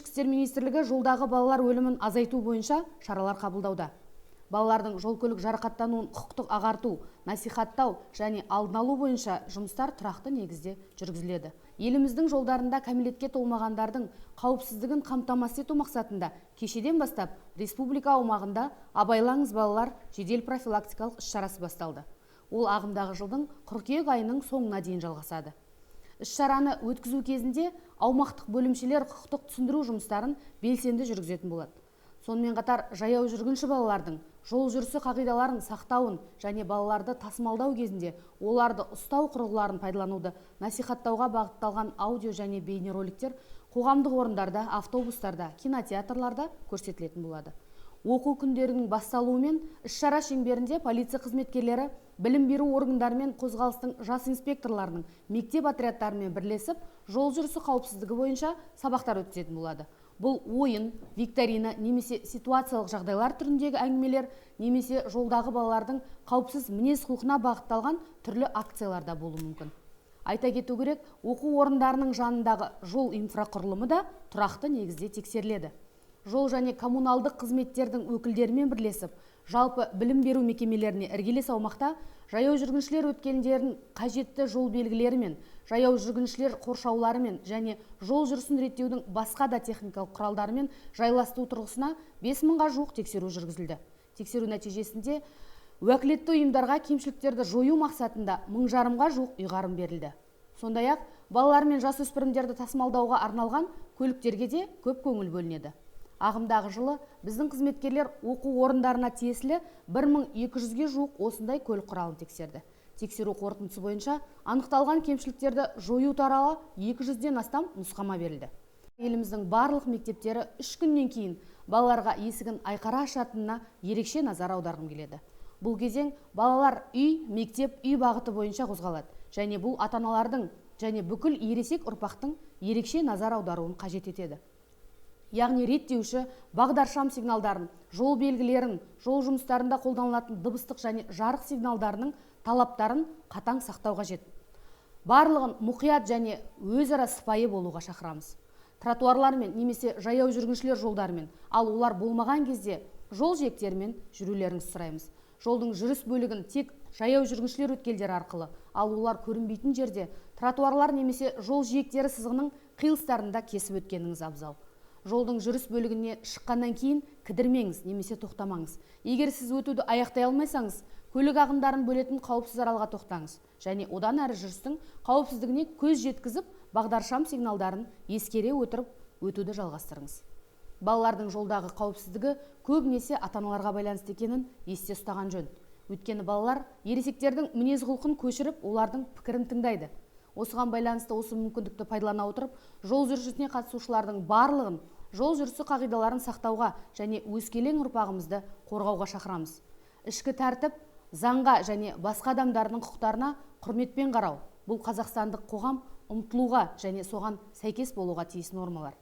Ішкі істер министрлігі жолдағы балалар өлімін азайту бойынша шаралар қабылдауда. Балалардың жол-көлік жарақаттануын құқықтық ағарту, насихаттау және алдын алу бойынша жұмыстар тұрақты негізде жүргізіледі. Еліміздің жолдарында кәмелетке толмағандардың қауіпсіздігін қамтамасыз ету мақсатында кешеден бастап республика аумағында "Абайлаңыз балалар" жедел профилактикалық іс-шарасы басталды. Ол ағымдағы жылдың қыркүйек айының соңына дейін жалғасады. Іс-шараны өткізу кезінде аумақтық бөлімшелер құқықтық түсіндіру жұмыстарын белсенді жүргізетін болады. Сонымен қатар жаяу жүргінші балалардың жол жүрісі қағидаларын сақтауын және балаларды тасымалдау кезінде оларды ұстау құрылғыларын пайдалануды насихаттауға бағытталған аудио және бейнероликтер қоғамдық орындарда, автобустарда, кинотеатрларда көрсетілетін болады. Оқу күндерінің басталуымен іс-шара шеңберінде полиция қызметкерлері білім беру органдарымен қозғалыстың жас инспекторларының мектеп отрядтарымен бірлесіп жол жүрісі қауіпсіздігі бойынша сабақтар өткізетін болады. Бұл ойын, викторина немесе ситуациялық жағдайлар түріндегі әңгімелер немесе жолдағы балалардың қауіпсіз мінез-құлқына бағытталған түрлі акцияларда болуы мүмкін. Айта кету керек, оқу орындарының жанындағы жол инфрақұрылымы да тұрақты негізде тексеріледі. Жол және коммуналдық қызметтердің өкілдерімен бірлесіп, жалпы білім беру мекемелеріне іргелес аумақта жаяу жүргіншілер өткелдерін қажетті жол белгілерімен, жаяу жүргіншілер қоршауларымен және жол жүрісін реттеудің басқа да техникалық құралдарымен жайластыру тұрғысына 5000-ға жуық тексеру жүргізілді. Тексеру нәтижесінде уәкілетті ұйымдарға кемшіліктерді жою мақсатында 1000-ға жуық ұйғарым берілді. Сондай-ақ балалар мен жасөспірімдерді тасымалдауға арналған көліктерге де көп көңіл бөлінеді. Ағымдағы жылы біздің қызметкерлер оқу орындарына тиесілі 1200-ге жуық осындай көлік құралын тексерді. Тексеру қорытындысы бойынша анықталған кемшіліктерді жою туралы 200-ден астам нұсқама берілді. Еліміздің барлық мектептері 3 күннен кейін балаларға есігін айқара ашатынына ерекше назар аударғым келеді. Бұл кезең балалар үй, мектеп, үй бағыты бойынша қозғалады және бұл ата-аналардың және бүкіл ересек ұрпақтың ерекше назар аударуын қажет етеді. Яғни реттеуші бағдаршам сигналдарын, жол белгілерін, жол жұмыстарында қолданылатын дыбыстық және жарық сигналдарының талаптарын қатаң сақтау қажет. Барлығын мұқият және өзара сыпайы болуға шақырамыз. Тротуарлармен немесе жаяу жүргіншілер жолдарымен, ал олар болмаған кезде жол жиектерімен жүрулеріңізді сұраймыз. Жолдың жүріс бөлігін тек жаяу жүргіншілер өткелдері арқылы, ал олар көрінбейтін жерде тротуарлар немесе жол жиектері сызығының қиылыстарында кесіп өткеніңіз абзал. Жолдың жүріс бөлігіне шыққаннан кейін кідірмеңіз немесе тоқтамаңыз. Егер сіз өтуді аяқтай алмайсаңыз, көлік ағындарын бөлетін қауіпсіз аралға тоқтаңыз және одан әрі жүрістің қауіпсіздігіне көз жеткізіп, бағдаршам сигналдарын ескере отырып өтуді жалғастырыңыз. Балалардың жолдағы қауіпсіздігі көбінесе ата-аналарға байланысты екенін есте ұстаған жөн. Өйткені балалар ересектердің мінез-құлқын көшіріп, олардың пікірін тыңдайды. Осыған байланысты осы мүмкіндікті пайдалана отырып, жол жүрісіне қатысушылардың барлығын жол жүрісі қағидаларын сақтауға және өскелең ұрпағымызды қорғауға шақырамыз. Ішкі тәртіп, заңға және басқа адамдардың құқықтарына құрметпен қарау. Бұл қазақстандық қоғам ұмтылуға және соған сәйкес болуға тиіс нормалар.